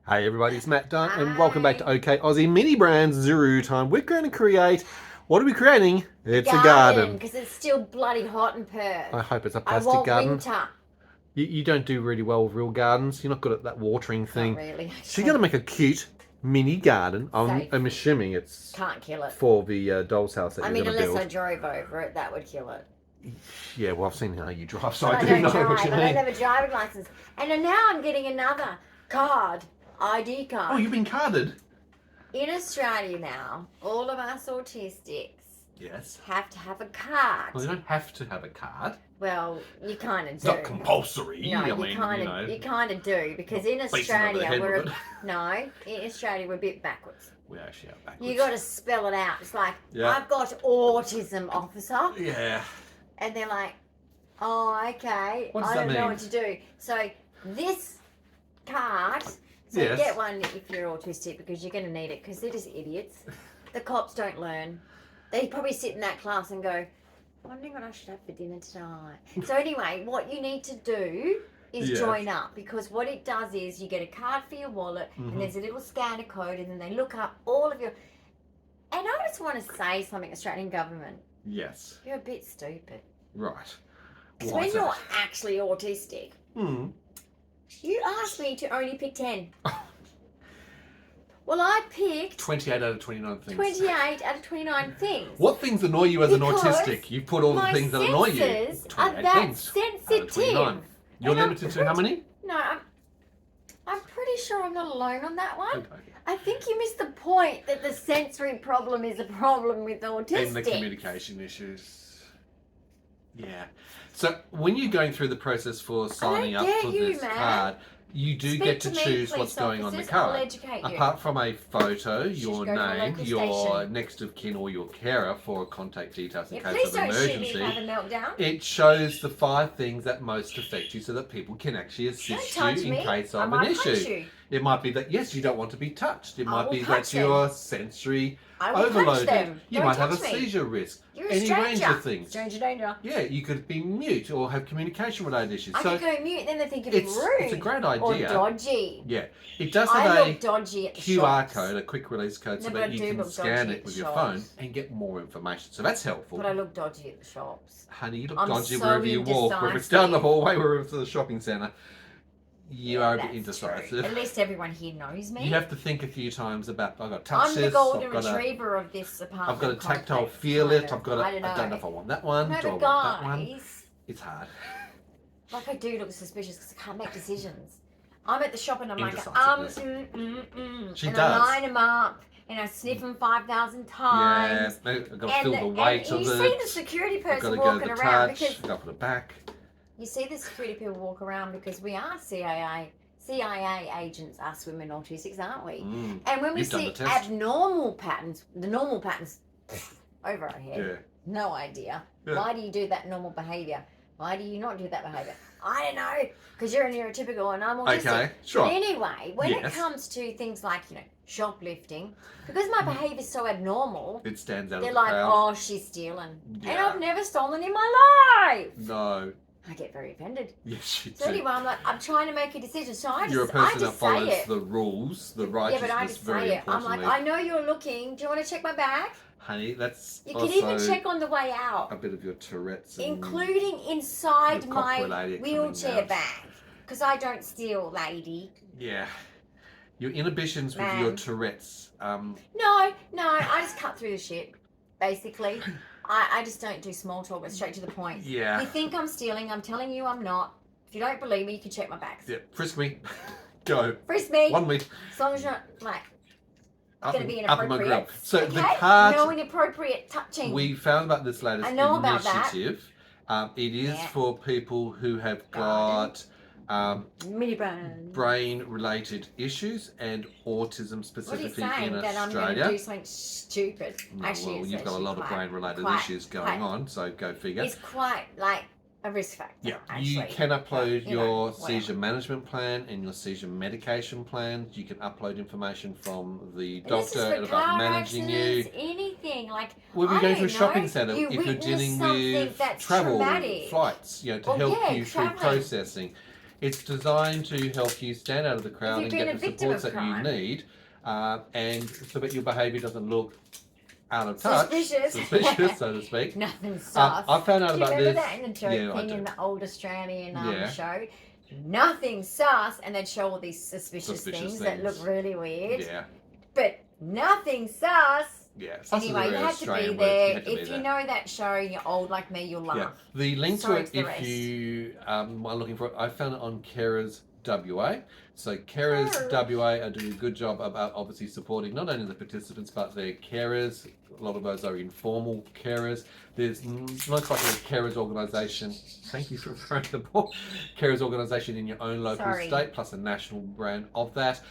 Hey everybody, it's Matt Dunn and Hi. welcome back to Ok Aussie Mini Brand Zero Time. We're going to create, what are we creating? It's a garden. Because it's still bloody hot in Perth. I hope it's a I plastic want garden. winter. You don't do really well with real gardens. You're not good at that watering thing. Not really. So you're going to make a cute mini garden. Safe. I'm assuming it's Can't kill it. for the doll's house that I you're mean, going to unless build. I drove over it, that would kill it. Yeah, well I've seen how you drive, so But I do don't know drive. what you I mean. don't have a driving license. And now I'm getting another card. ID card. Oh, you've been carded? In Australia now, all of us autistics Yes. have to have a card. Well, you don't have to have a card. Well, you kind of do. It's not compulsory. No, I you mean, kind of do, because in Australia we're in Australia we're a bit backwards. We actually are backwards. You got to spell it out. It's like, Yeah. I've got autism, officer, Yeah. and they're like, oh, okay, What does I that don't know mean? what to do. So this card, so Yes. get one if you're autistic, because you're going to need it, because they're just idiots. The cops don't learn. They probably sit in that class and go, wondering what I should have for dinner tonight. So anyway, what you need to do is Yes. join up, because what it does is you get a card for your wallet, and there's a little scanner code, and then they look up all of your... And I just want to say something, Australian government. Yes. You're a bit stupid. Right. Because Why when is you're that? actually autistic, you asked me to only pick 10. Well, I picked 28 out of 29 things. 28 out of 29 things. What things annoy you as an Because autistic? You put all the my things that annoy you. senses are 28 that things out of 29. sensitive. You're And I'm limited to how many? No, I'm pretty sure I'm not alone on that one. Okay. I think you missed the point that the sensory problem is a problem with autistic. And the communication issues. Yeah. So when you're going through the process for signing up dare for you, this man. card, you do Speak get to to me, choose police what's going on the officers. I'll card. educate you. Apart from a photo, should your go to a name, local your station. next of kin or your carer for contact details in Yeah, case please of don't shoot me if emergency. I have a meltdown. It shows the 5 things that most affect you so that people can actually assist you touch in me. case I of might an punch issue. you. It might be that, yes, you don't want to be touched. It I might will be punch that you're sensory I will punch overloaded. them. You Don't might have a touch me. seizure risk. You're a Any range stranger. of things. Stranger danger. Yeah, you could be mute or have communication related issues. I So could go mute, then they think you're rude. it's a great Or idea. dodgy. Yeah. It does I have look dodgy at the QR shops. code, a quick release code, so No, but that I you do can look scan dodgy it at with the your shops. phone and get more information. So that's helpful. But I look dodgy at the shops. Honey, you look I'm dodgy so wherever you walk, whether it's down the indecisive. hallway or to the shopping centre. You are a bit That's indecisive. true. At least everyone here knows me. You have to think a few times about, I've got to touch I'm the this, golden I've got retriever of this apartment. I've got a tactile complex, feel kind it, of. I've got to, I I don't know if I want that one, No, do I but want that one? guys, It's hard. like I do look suspicious because I can't make decisions. I'm at the shop and I'm like, Indecisiveness. She and does. I line them up and I sniff them 5,000 Yeah, times. I've got to feel the weight and of you it. see the security I've got person to go to walking the around touch, because I've got to put it back. you see the security people walk around because we are CIA agents, us women autistics, aren't we? And when we You've done see the test. abnormal patterns, the normal patterns over our head, Yeah. no idea. Yeah. Why do you do that normal behaviour? Why do you not do that behaviour? I don't know, because you're a neurotypical and I'm autistic. Okay, sure. But anyway, when it Yes. comes to things like, shoplifting, because my behaviour is so abnormal, It stands out they're of the like, crowd. oh, she's stealing. And Yeah. I've never stolen in my life. No. I get very offended. Yes, you do. So anyway, I'm trying to make a decision. So You're a I person that just say follows it. the rules, the Yeah, righteousness but I just very say it. I'm importantly. like, I know you're looking. Do you want to check my bag? Honey, that's You also can even check on the way out, a bit of your Tourette's. And including inside the my cochlear coming wheelchair out. bag. Because I don't steal, lady. Yeah. Your inhibitions with Man. your Tourette's. No, I just cut through the shit, basically. I just don't do small talk, but straight to the point. Yeah. You think I'm stealing, I'm telling you I'm not. If you don't believe me, you can check my bags. Yeah, frisk me. Go. Frisk me. 1 week. As long as you're not, like, Up, going to be up in my grill. inappropriate. So okay? the card, No inappropriate touching. we found about this latest I know about that. initiative. It is Yeah. for people who have Garden. got Mini brand. brain-related issues and autism What are you specifically saying? in That I'm going Australia. to do something stupid? No, Actually, well, it's you've got a actually lot of quite- brain-related quite- issues going quite- on, so go figure. It's quite like a risk factor. Yeah, actually. you can upload But, you know, your whatever. seizure management plan and your seizure medication plan. You can upload information from the And this is doctor for about car managing you. accidents, anything like. We'll be I going to a don't shopping know, centre you if you're witness dealing something with that's travel traumatic. flights, to Well, help yeah, you through travelling. processing. It's designed to help you stand out of the crowd and If you've been get a the victim supports of that you crime. need, and so that your behaviour doesn't look out of touch, Suspicious, so to speak. Nothing sus. I found out Do you about remember this. that in the joke Yeah, I thing do. in the old Australian Yeah. show? Nothing sus, and they'd show all these suspicious things that look really weird. Yeah. But nothing sus. Yeah. Sus is a Anyway, you very had to be Australian word. there. You had to be If there. you know that show and you're old like me, you'll laugh. Yeah. The link Sorry to to the it, rest. if you are looking for it, I found it on Carers WA. So Carers WA are doing a good job about obviously supporting not only the participants but their carers. A lot of those are informal carers. There's most likely a carers organisation. Thank you for throwing the ball. Carers organisation in your own local state, plus a national brand of that.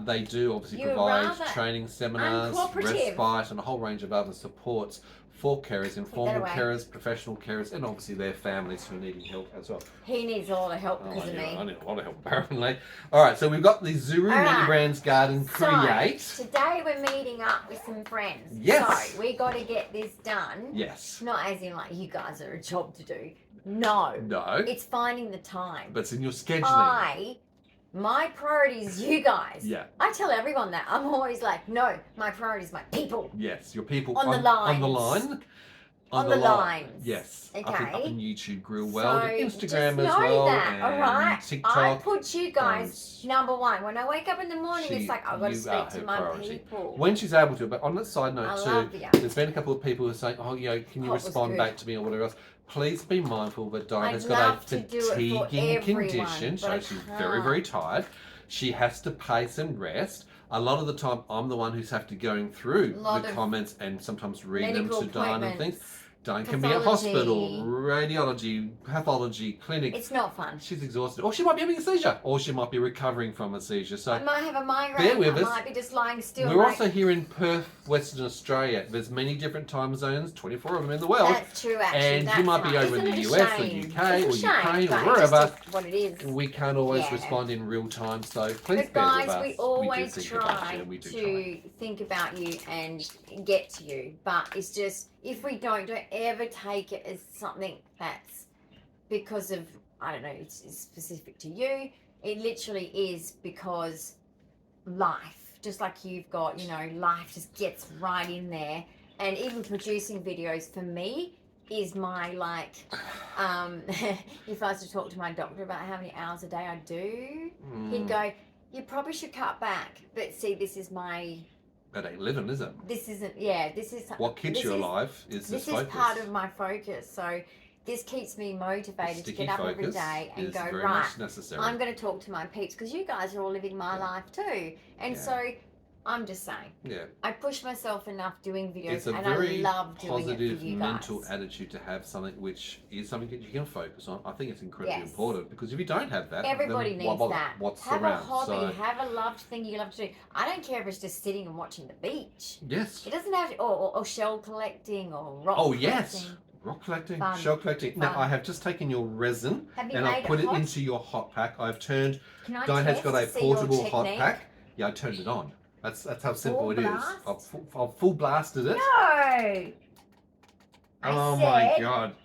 They do obviously provide training seminars, respite, and a whole range of other supports for carers, informal carers, professional carers, and obviously their families who are needing help as well. He needs a lot of help because of me. I need a lot of help apparently. All right, so we've got the Zuru Mini Brands Garden Create. So today we're meeting up with some friends. Yes. So we got to get this done. Yes. Not as in like you guys are a job to do. No. No. It's finding the time. But it's in your scheduling. My priority is you guys. Yeah. I tell everyone that. I'm always like, no, my priority is my people. Yes, your people on the line. On the line. On the lines. Yes. Okay. Up in YouTube grill well. So Instagram just as know well. That, and all right. TikTok. I put you guys number one. When I wake up in the morning, it's like I've got to speak to my people. When she's able to, but on that side note too, there's been a couple of people who are saying, oh, you know, can you respond back to me or whatever else? Please be mindful that Dyan has got a fatiguing condition, so she's very, very tired. She has to pace and rest. A lot of the time, I'm the one who's have to going through the comments and sometimes read them to Dyan and things. Dyan can be at hospital, radiology, pathology, clinic. It's not fun. She's exhausted. Or she might be having a seizure. Or she might be recovering from a seizure. So I might have a migraine. Bear with us. I might be just lying still. We're also here in Perth, Western Australia. There's many different time zones, 24 of them in the world. That's true, actually. And you might be over in the US or UK or Ukraine or wherever. What it is. We can't always respond in real time, so please bear with us. We always try to think about you and get to you. But it's just, if we don't ever take it as something that's because of, I don't know, it's specific to you. It literally is because life, just like you've got, you know, life just gets right in there. And even producing videos for me is my, like, if I was to talk to my doctor about how many hours a day I do, he'd go, you probably should cut back. But see, this is my... That ain't living, is it? This isn't, this is... What keeps you alive is this focus. This is part of my focus. So this keeps me motivated to get up every day and go, right, I'm going to talk to my peeps because you guys are all living my life too. And so I'm just saying, I push myself enough doing videos and I love doing it for you guys. It's a very positive mental attitude to have something which is something that you can focus on. I think it's incredibly important because if you don't have that, everybody needs that. What's have around? A hobby, have a loved thing you love to do. I don't care if it's just sitting and watching the beach. Yes. It doesn't have to, or shell collecting or rock collecting. Yes. Rock collecting, shell collecting. Now, I have just taken your resin and I've put it into your hot pack. I've turned, Dyan has got a portable hot pack. Yeah, I turned it on. That's how simple it is. I've full blasted it. No! Oh my God.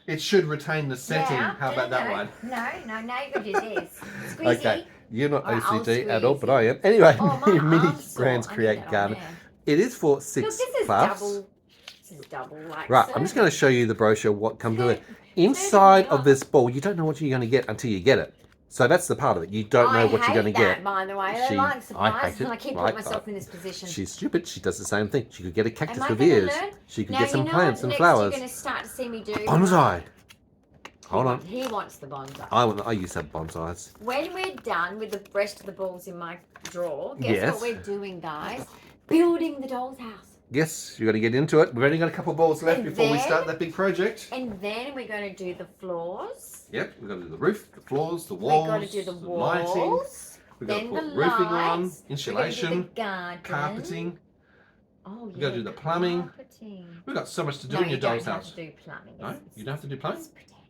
It should retain the setting. How about that one? No, now you do this. Squeezy. Okay, you're not OCD at all, but I am. Anyway, Mini Brands Create Garden. It is for 6+. This is double. Like right, I'm just going to show you the brochure, what comes with it. Inside of this ball, you don't know what you're going to get until you get it. So that's the part of it. You don't know what you're going to get. By the way, I like surprises, and I keep putting myself in this position. She's stupid. She does the same thing. She could get a cactus with ears. She could get some plants and flowers. You're going to start to see me do bonsai. Hold on. He wants the bonsai. I used to have bonsais. When we're done with the rest of the balls in my drawer, guess what we're doing, guys? Building the doll's house. Yes, you're going to get into it. We've only got a couple of balls left before we start that big project. And then we're going to do the floors. Yep, we've got to do the roof, the floors, the walls. We've got to do the walls. Lighting. We've got to put roofing on, insulation, carpeting. Oh, We've got to do the plumbing. We've got so much to do in your doll's house. You don't have to do plumbing. No, you don't have to do plumbing? Just pretend.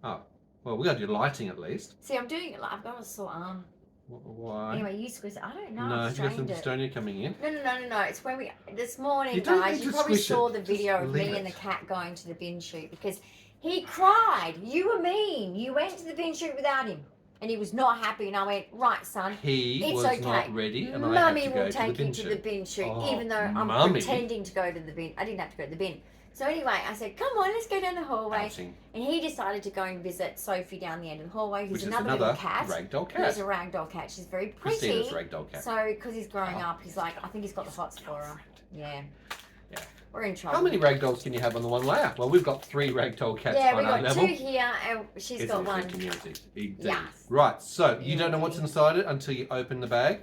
Oh, well, we've got to do lighting at least. See, I'm doing it like I've got a sore arm. Why? Anyway, you squeeze it. I don't know. No, you got some dystonia coming in. No. It's when this morning, guys, you probably saw the video of me and the cat going to the bin chute because he cried. You were mean. You went to the bin chute without him. And he was not happy, and I went, right, son, He it's was okay. not ready, and I Mummy had to go will to the take you bin to chute. the bin chute, Oh, even though I'm Mummy. pretending to go to the bin. I didn't have to go to the bin. So anyway, I said, come on, let's go down the hallway. Ouching. And he decided to go and visit Sophie down the end of the hallway, who's Which is another little cat. Ragdoll Who's cat. a ragdoll cat. She's very pretty. Christina's Ragdoll cat. So, because he's growing up, he's like, I think he's got the hots for her. Yeah. Yeah. We're in trouble. How many ragdolls can you have on the one layer? Well, we've got 3 ragdoll cats Yeah, on we our got level. 2 here, and she's It's got a 1. community. Indeed. Yes. Right, so you don't know what's inside it until you open the bag.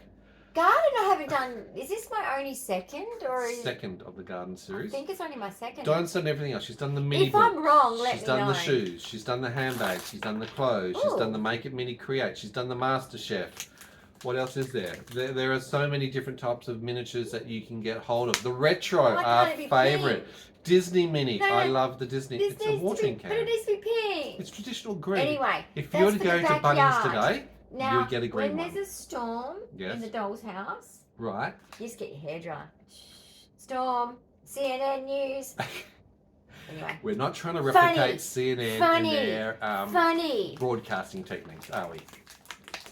Garden I haven't done. Is this my only second? Or is, Second of the garden I series. think it's only my second. Diane's done everything else. She's done the mini If I'm book. wrong, let She's me done know. the shoes. She's done the handbags. She's done the clothes. She's Ooh. done the Make It Mini Create. She's done the Master Chef. What else is there? There are so many different types of miniatures that you can get hold of. The retro, Why our can't it be favourite. pink? Disney Mini. No, I love the Disney. This It's a needs to watering be, can. but it needs to be pink. It's traditional green. Anyway, If that's you were to for go the to Bunnings backyard. today, Now, you would get a green when one. there's a storm Yes. in the doll's house, Right. you just get your hair dry. Storm, CNN News. Anyway, We're not trying to Funny. replicate CNN Funny. and their funny. broadcasting techniques, are we?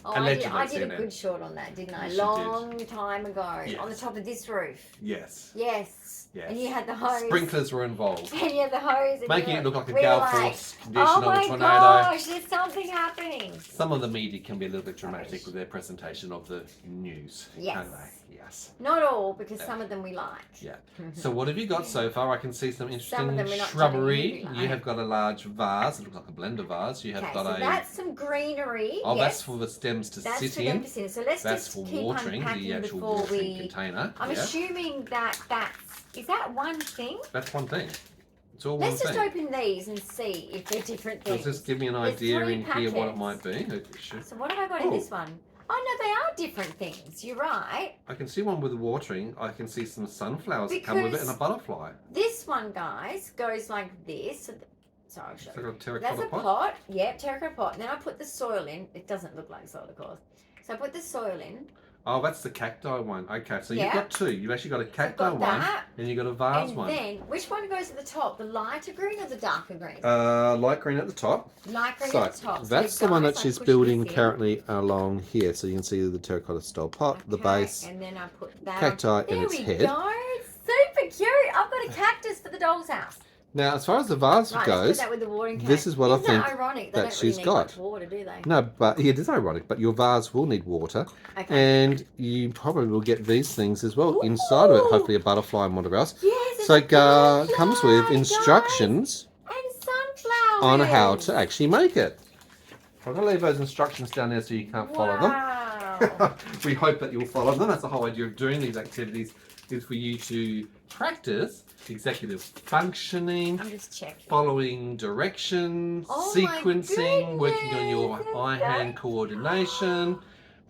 Oh, Allegedly, I did a CNN. good shot on that, didn't I? Yes, you did. Long time ago, Yes. on the top of this roof. Yes. Yes. Yes. And you had the hose. Sprinklers were involved. And you had the hose. And Making you it look like a we gale were like, force condition oh of a my tornado. gosh, there's something happening. Some of the media can be a little bit dramatic with their presentation of the news, Yes. can't they? Yes. Not all, because some of them we like. Yeah. So what have you got so far? I can see some interesting them we're not shrubbery. telling you we You like. have got a large vase. It looks like a blender vase. You have Okay, got so a. that's some greenery. Oh, yes. that's for the stems to That's sit for them in. to sit in. So let's That's just for keep watering, unpacking the actual before watering we. container. I'm yeah. assuming that is that one thing? That's one thing. It's all Let's one just thing. open these and see if they're different Does things. this give me an There's idea 3 in here what it packets. might be? It should- So what have I got in Oh. this one? Oh no, they are different things. You're right. I can see one with watering. I can see some sunflowers that come with it and a Because- butterfly. This one, guys, goes like this. So I'll show It's you. like a That's terracotta a pot. pot. Yep, terracotta pot. And then I put the soil in. It doesn't look like soil, of course. So I put the soil in. Oh, that's the cacti one. Okay, so Yeah. you've got 2. You've actually got a So I've cacti got one that. and you've got a vase And one. then, which one goes at the top? The lighter green or the darker green? Light green at the top. Light green So at the top. that's So the one guys, that I she's push building this in. currently along here. So you can see the terracotta style pot, the Okay, base, and then I put that cacti on. and There its we head. go. Super cute. I've got a cactus for the doll's house. Now, as far as the vase Right, let's goes, put that with the watering can. this is what I Isn't think that ironic? They that don't she's really need got. much water, do they? no, but it is ironic. But your vase will need water, Okay. and you probably will get these things as well inside of it. Ooh. Hopefully, a butterfly and whatever else. Yes, it's So a it comes with butterfly, instructions guys, and sunflowers on how to actually make it. I'm going to leave those instructions down there so you can't follow them. Wow. We hope that you'll follow them. That's the whole idea of doing these activities, is for you to practice executive functioning, I'm just checking. following directions, Oh my sequencing, working on your goodness, eye-hand that's- coordination,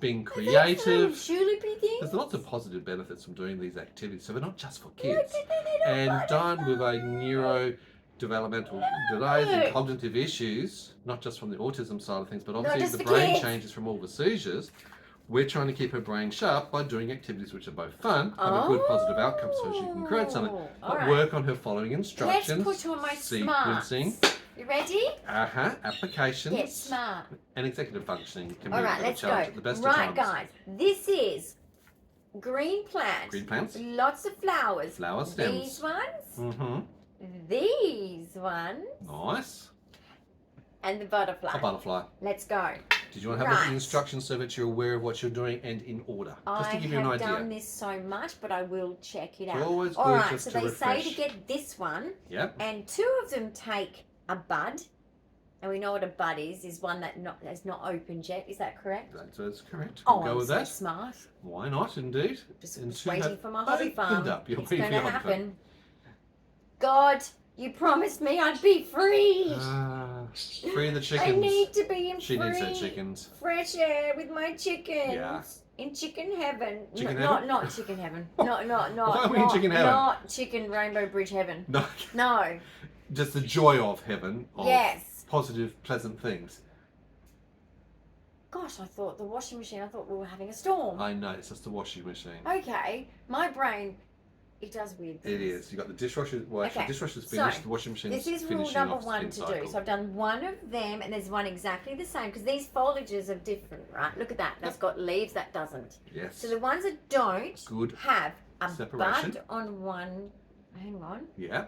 being Are these little creative. Shulipy things? There's lots of positive benefits from doing these activities, so they're not just for Look kids. at the little And done with a butterfly. neurodevelopmental delays and Look. cognitive issues, not just from the autism side of things, but Not obviously just the the brain kids. changes from all the seizures. We're trying to keep her brain sharp by doing activities which are both fun, have a good positive outcome so she can create something, Oh, but alright. work on her following Let's instructions, put on my sequencing, smarts. You ready? applications, Get smart. and executive functioning can be All a right, bit of a let's go. challenge at the best of Right, times. guys. This is green plant. Green plants, Lots of flowers. flower stems. These ones. Mm-hmm. These ones. Nice. And the butterfly. A butterfly. Let's go. Did you want to have a look at the Right. instructions so that you're aware of what you're doing and in order? Just to I give you an have idea. done this so much, but I will check it out. Always All good right, just so to they say refresh. to get this one, Yep. and 2 of them take a bud, and we know what a bud is one that has not opened yet. Is that correct? That's correct. Oh, We'll go I'm with so that. smart. Why not, indeed? Just And 2 waiting have for my hobby farm. opened up. You're It's waiting going for to your hobby farm. happen. God, you promised me I'd be free. Free the I chickens. need to be in She needs her free chickens. fresh air with my chickens. Yeah. In chicken heaven. Chicken Not heaven? not chicken heaven. Not Why are we in chicken heaven? Not chicken Rainbow Bridge heaven. No, No. just the joy of heaven. Of Yes. Positive, pleasant things. Gosh, I thought the washing machine. I thought we were having a storm. I know, it's just the washing machine. Okay, my brain It does weird It things. is. You got the dishwasher. Well, actually, Okay. dishwasher's finished. So, The washing machine's This is rule finishing number off the 1 spin to cycle. do. So I've done one of them, and there's one exactly the same because these foliages are different, right? Look at that. That's got leaves. That doesn't. Yes. So the ones that don't Good have a separation. bud on one. Hang on. Yeah.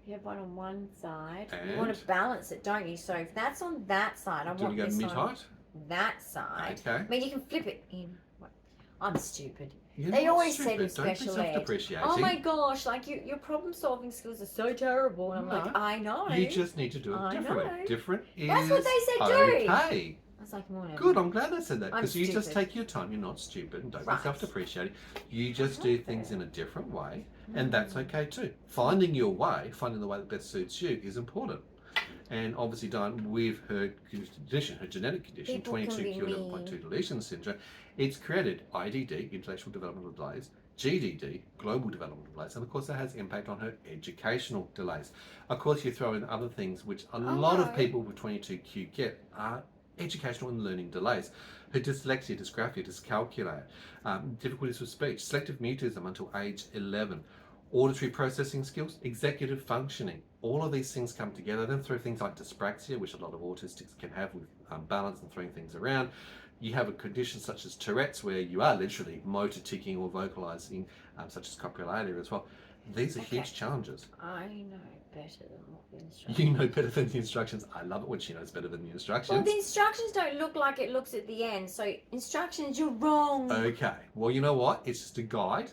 You have one on one side. You And? want to balance it, don't you? So if that's on that side, I Do you want want to this go on mid-height? that side. Okay. I mean, you can flip it in. What? I'm stupid. You're They not always said stupid. in Don't be special ed, self-depreciating. oh my gosh, like your problem-solving skills are so terrible. And I'm No. like, I know. You just need to do it I differently. know. Different is That's what they said do. okay. I was like, whatever. Good, I'm glad they said that I'm because you just stupid. take your time. You're not stupid and don't Right. be self-depreciating. You just not do fair. things in a different way, and that's okay too. Finding your way, finding the way that best suits you is important. And obviously, Dyan, with her condition, her genetic condition, People can 22q be 11.2 deletion syndrome, it's created IDD, intellectual developmental delays, GDD, global developmental delays, and of course that has impact on her educational delays. Of course, you throw in other things which a lot of no. people with 22q get are educational and learning delays. Her dyslexia, dysgraphia, dyscalculia, difficulties with speech, selective mutism until age 11, auditory processing skills, executive functioning. All of these things come together. Then through things like dyspraxia, which a lot of autistics can have with balance and throwing things around. You have a condition such as Tourette's, where you are literally motor ticking or vocalizing, such as coprolalia as well. These are huge challenges. I know better than what the instructions. You know better than the instructions. I love it when she knows better than the instructions. Well, the instructions don't look like it looks at the end. So instructions, you're wrong. Okay. Well, you know what? It's just a guide,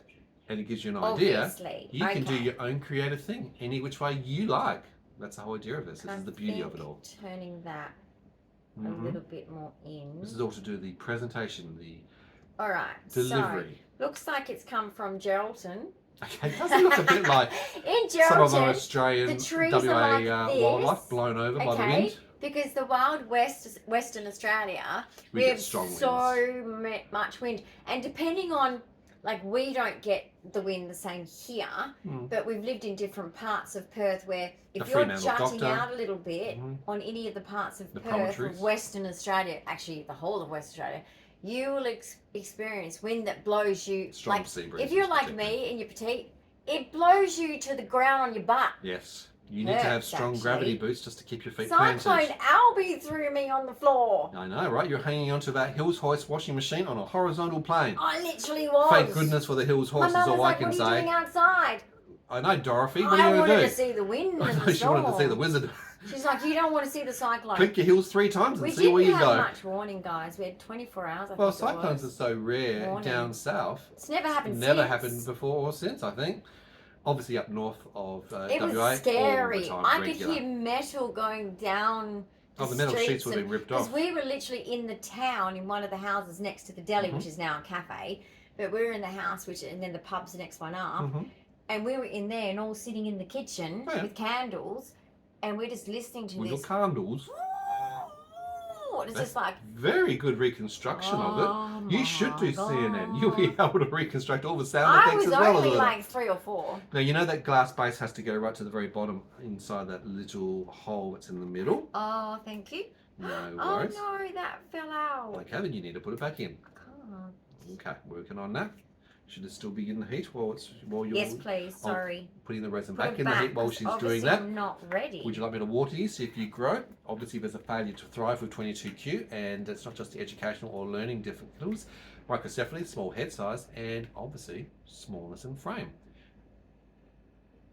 and it gives you an idea. Obviously. You can do your own creative thing, any which way you like. That's the whole idea of this. This is the beauty of it all. Turning that a little bit more in. This is all to do with the presentation, the All right. delivery. So, looks like it's come from Geraldton. Okay, it doesn't look a bit like In some of our Geraldton, Australian the trees WA are like this, wildlife blown over by the wind. because the wild Western Australia, We we get have strong so much wind, and depending on, like, we don't get the wind the same here, but we've lived in different parts of Perth where if The you're Fremantle jutting Doctor. out a little bit on any of the parts of The Perth promontories. of Western Australia, actually the whole of Western Australia, you will experience wind that blows you, Strong like, sea breezes, if you're like particularly. me and you're petite, it blows you to the ground on your butt. Yes, you need to have Hurts, strong actually. gravity boots just to keep your feet Cyclone planted. Albie threw me on the floor. I know, right? You're hanging onto that Hills Hoist washing machine on a horizontal plane. I literally was. Thank goodness for the Hills My Hoist, mum is was all I like, can what are you say. doing outside? I know, Dorothy. What are I you going wanted to to do? see the wind I and know the she wanted to see the storm. wizard. She's like, you don't want to see the cyclone. Click your heels 3 times and We see where didn't you have go. much warning, guys. We had 24 hours, I Well, think it cyclones are was. so rare Warning. down south. It's never happened Never since. happened before or since, I think. Obviously up north of It WA, was all scary. the time, I regular. could hear metal going down Oh, the metal sheets streets were being ripped off. Because we were literally in the town in one of the houses next to the deli, which is now a cafe. But we were in the house, and then the pub's the next one up. And we were in there and all sitting in the kitchen with candles. And we're just listening to With this. your candles. It's That's just like, very good reconstruction of oh it. You should do my CNN. You'll be able to reconstruct all the sound I effects was as well as only all that. like 3 or 4. Now, you know that glass base has to go right to the very bottom inside that little hole that's in the middle? Oh, thank you. No Oh worries. no, that fell out. Okay, then you need to put it back in. I can't. Okay, working on that. Should it still be in the heat while you're Yes, please. Sorry. putting the resin Put back it in the heat while 'cause she's doing obviously that? I'm not ready. Would you like me to water you, see if you grow? Obviously, there's a failure to thrive with 22q, and it's not just the educational or learning difficulties, microcephaly, small head size, and obviously smallness in frame.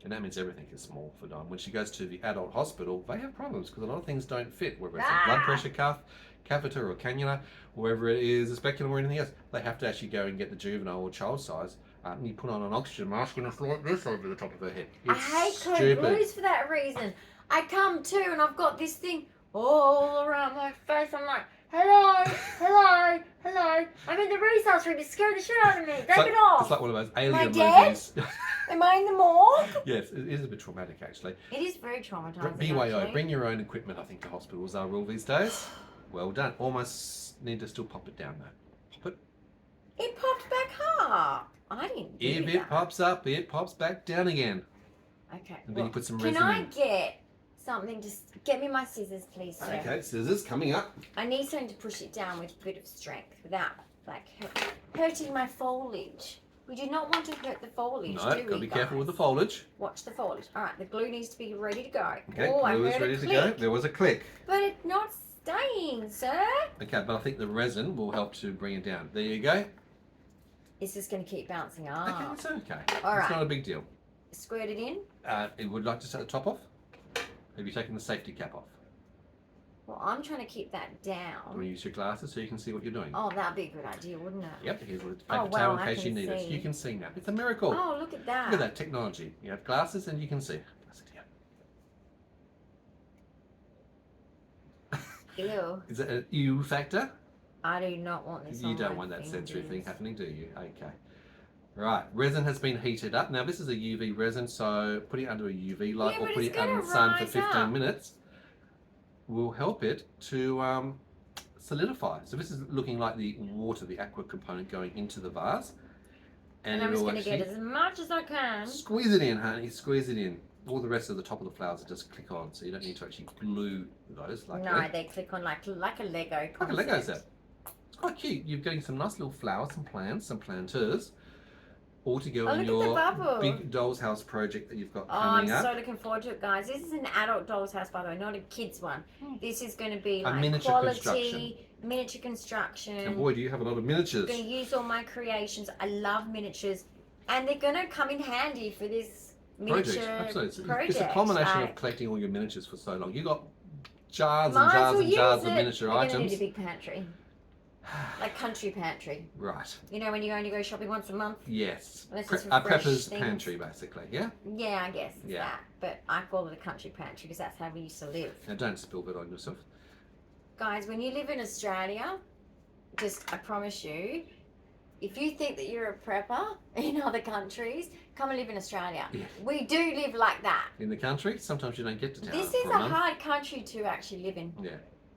And that means everything is small for Dyan. When she goes to the adult hospital, they have problems because a lot of things don't fit, whether it's a blood pressure cuff, catheter or cannula, wherever it is, a speculum or anything else. They have to actually go and get the juvenile or child size. And you put on an oxygen mask and it's like this over the top of her head. I It's hate code stupid. blues for that reason. I come to and I've got this thing all around my face. I'm like, hello, hello, hello. I'm in the resource room. You scared the shit out of me. Take it off. It's like one of those alien I dead? movies. Am I in the morgue? Yes, it is a bit traumatic actually. It is very traumatizing. BYO, actually. bring your own equipment, I think the hospitals are rule these days. Well done. Almost need to still pop it down though. Pop it. It popped back up. I didn't do If that. it pops up, it pops back down again. Okay. And then you put some can resin I in. get something? Just get me my scissors, please, sir. Okay, scissors coming up. I need something to push it down with a bit of strength without like hurting my foliage. We do not want to hurt the foliage, No, do got to we, be careful with the guys? foliage. Watch the foliage. All right, the glue needs to be ready to go. Okay, Oh, I glue is heard ready a to click. go. There was a click. But it's not staying, sir. Okay, but I think the resin will help to bring it down. There you go. It's just going to keep bouncing up. Okay, it's okay. All It's right. not a big deal. Squirt it in. It would like to take the top off. Have you taken the safety cap off? Well, I'm trying to keep that I'm going down. to use your glasses so you can see what you're doing. Oh, that'd be a good idea, wouldn't it? Yep, here's a paper Oh, towel wow, in I case you can need it. see. You can see now. It's a miracle. Oh, look at that. Look at that technology. You have glasses and you can see. Ew. Is it an ew factor? I do not want this You on don't my want that sensory thing fingers. happening, do you? Okay. Right, resin has been heated up. Now this is a UV resin, so putting it under a UV light Yeah, or but putting it's it under gonna the sun for rise 15 up. minutes will help it to solidify. So this is looking like the water, the aqua component going into the vase. And I'm just it'll going to get actually as much as I can. squeeze it in, honey, squeeze it in. All the rest of the top of the flowers are just click on, so you don't need to actually glue those like No, that. they click on like a Lego Like a concept. Lego set. It's quite cute. You're getting some nice little flowers, some plants, some planters, all to go Oh, in look at the your bubble. big doll's house project that you've got Oh, I'm coming up. so looking forward to it, guys. This is an adult doll's house, by the way, not a kid's one. This is going to be A like miniature quality, construction. miniature construction. And boy, do you have a lot of miniatures. I'm going to use all my creations. I love miniatures. And they're going to come in handy for this miniature Absolutely. project. It's a culmination Like, of collecting all your miniatures for so long. You got jars and might as jars well and jars use of it. miniature We're going to items. need a big pantry. Like country pantry. Right. You know when you only go shopping once a month? Yes. Let's just A refresh prepper's things. pantry, basically. Yeah. Yeah, I guess it's Yeah. that. But I call it a country pantry because that's how we used to live. Now don't spill it on yourself. Guys, when you live in Australia, I promise you, if you think that you're a prepper in other countries, come and live in Australia. Yeah. We do live like that. In the country, sometimes you don't get to town This for is a a month. hard country to actually live in. Yeah.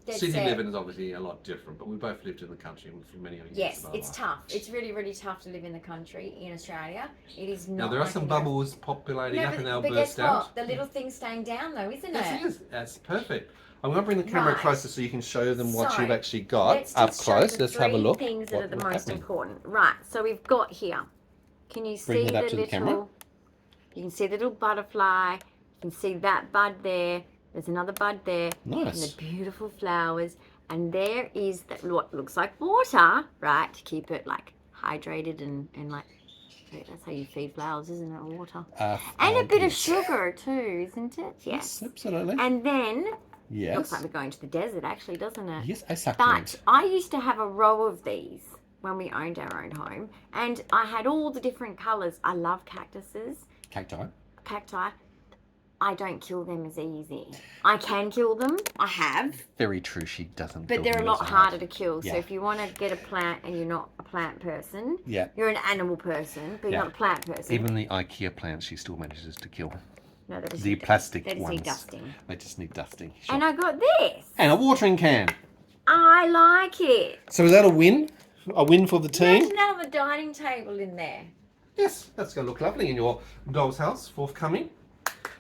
Dead City set. living is obviously a lot different, but we both lived in the country for many years. Yes, of our it's life. tough. It's really, really tough to live in the country in Australia. It is not. Now there are like some in Europe. bubbles populating up and they'll but guess burst out. what? The little thing's staying down though, isn't Yes, it? it is. That's perfect. I'm going to bring the camera Right. closer so you can show them what So, you've actually got Let's up just show close. the Let's have a three look. things that what are the will most happen. important. Right, so we've got here. Can you Bring see it up the to the little? camera. You can see the little butterfly. You can see that bud there. There's another bud there. Nice. And the beautiful flowers. And there is what looks like water, right? To keep it like hydrated and like. That's how you feed flowers, isn't it? Water. And a bit of sugar too, isn't it? Yes. Absolutely. And then Yes. looks like we're going to the desert, actually, doesn't it? Yes, But exactly. I used to have a row of these when we owned our own home, and I had all the different colours. I love cactuses, Cacti. cacti. I don't kill them as easy. I can kill them. I have. Very true. She doesn't. But they're a lot harder to kill. Yeah. So if you want to get a plant and you're not a plant person, Yeah. you're an animal person, but you're Yeah. not a plant person. Even the IKEA plants, she still manages to kill. no, that is The plastic that is ones. dusting. They just need dusting. Sure. And I got this. And a watering can. I like it. So is that a win? A win for the team? Imagine that on the dining table in there. Yes, that's going to look lovely in your doll's house forthcoming.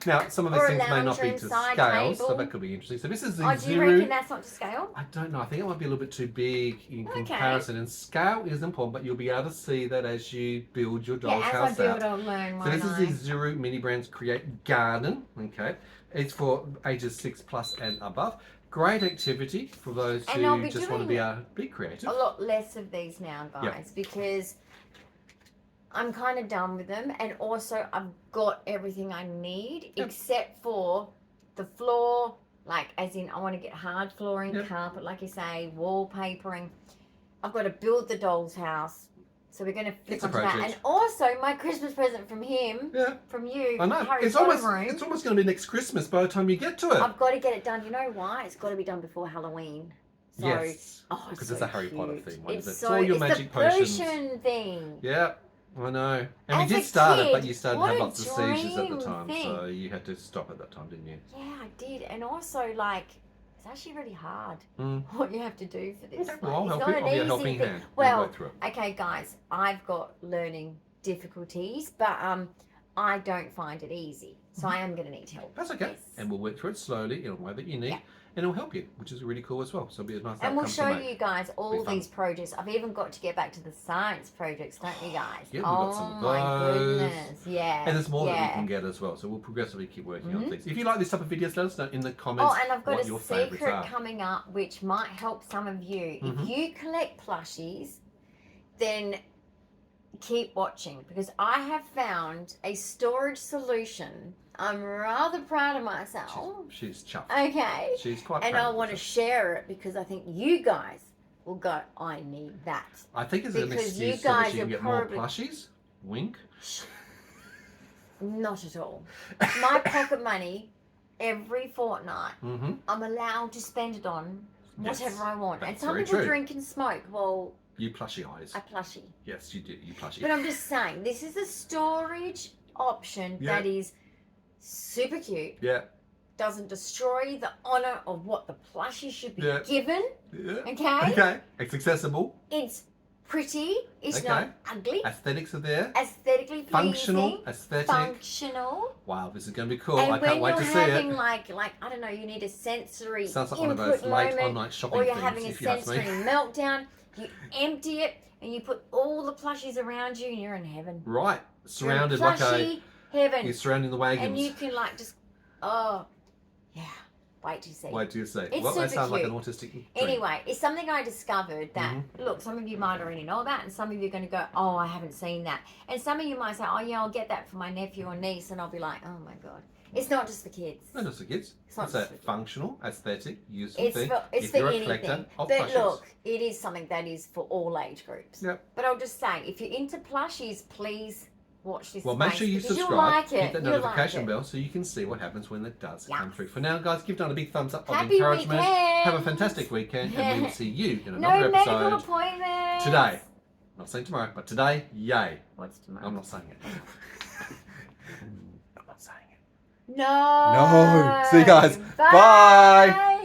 Now, some of these Or a things may not lounge be room to side scale, so table. that could be interesting. So this is the Oh, do you zero. reckon that's not to scale? I don't know. I think it might be a little bit too big in Okay. comparison. And scale is important, but you'll be able to see that as you build your doll's Yeah, as house I build, out. I'll learn, So won't this is I? the Zero Mini Brands Create Garden. Okay, it's for ages 6+ and above. Great activity for those And I'll who be just want to doing be creative. A lot less of these now, guys, Yeah. because I'm kind of done with them, and also I've got everything I need Yep. except for the floor, like as in I want to get hard flooring, Yep. carpet, like you say, wallpapering. I've got to build the doll's house, so we're going to flip It's a onto that. project. And also my Christmas present from him, Yeah, from you, I know. Harry It's Potter almost room. it's almost going to be next Christmas by the time you get to it. I've got to get it done. You know why? It's got to be done before Halloween. So, Yes, oh, because so it's a Harry Potter cute. theme, isn't it? It's It's all your it's magic the potions. potion thing. Yeah, I know. And As you a did start it, but kid, you started to what have a lots of seizures at the dream time, thing. so you had to stop at that time, didn't you? Yeah, I did. And also, like, it's actually really hard Mm. what you have to do for this. Okay, Like, well, I'll it's help not you. an I'll be a easy helping thing. hand. Well, work through it. okay, guys, I've got learning difficulties, but I don't find it easy. So I am going to need help. That's okay. Yes. And we'll work through it slowly in a way that you need. Yeah. and it'll help you, which is really cool as well. So it'll be a nice And we'll outcome show to make. you guys all Be fun. these projects. I've even got to get back to the science projects, don't you guys? Yeah, we've got some of my those. goodness. Yeah. And there's more that yeah. we can get as well. So we'll progressively keep working on things. If you like this type of videos, let us know in the comments Oh, and I've got what a your favourites secret are. coming up which might help some of you. If you collect plushies, then keep watching, because I have found a storage solution. I'm rather proud of myself. She's chuffed. Okay. She's quite And proud I of want to herself. share it because I think you guys will go, I need that. I think it's an because you excuse so that guys she can are get probably- more plushies. Wink. Not at all. My pocket money, every fortnight, I'm allowed to spend it on whatever I want. And that's some very people true. drink and smoke. Well, You plushy eyes. I plushie. Yes, you do. You plushy. But I'm just saying, this is a storage option that is super cute. Yeah. Doesn't destroy the honour of what the plushie should be given. Yeah. Okay? Okay. It's accessible. It's pretty. It's Okay. not ugly. Aesthetics are there. Aesthetically Functional. pleasing. Aesthetic. Functional. Wow, this is going to be cool. And I can't wait to see when you're having it. like I don't know, you need a sensory Sounds like one of input those late moment, on-night shopping or you're things, having a if you ask me. sensory meltdown, you empty it and you put all the plushies around you and you're in heaven. Right. You're in Surrounded like a... plushie heaven. You're surrounding the wagons. And you can like just, oh, yeah, wait till you see. Wait till you see. It's Well, that super sounds like cute. an autistic dream. Anyway, it's something I discovered that, Mm-hmm. look, some of you might already know about, and some of you are going to go, oh, I haven't seen that. And some of you might say, oh, yeah, I'll get that for my nephew or niece, and I'll be like, oh, my God. It's not just for kids. Not just for kids. It's not It's just a for kids. functional, aesthetic, useful It's thing. for, it's if for you're a anything. collector of But plushies. look, it is something that is for all age groups. Yep. But I'll just say, if you're into plushies, please watch this Well, make space sure you because subscribe, you'll like it. hit that You'll notification like it. bell so you can see what happens when it does Yeah. come through. For now, guys, give Dyan a big thumbs up of Happy encouragement. weekend. Have a fantastic weekend, and we will see you in No another medical episode appointments. today. Not saying tomorrow, but today, yay. What's tomorrow? I'm not saying it. I'm not saying it. No. No. See you guys. Bye. Bye.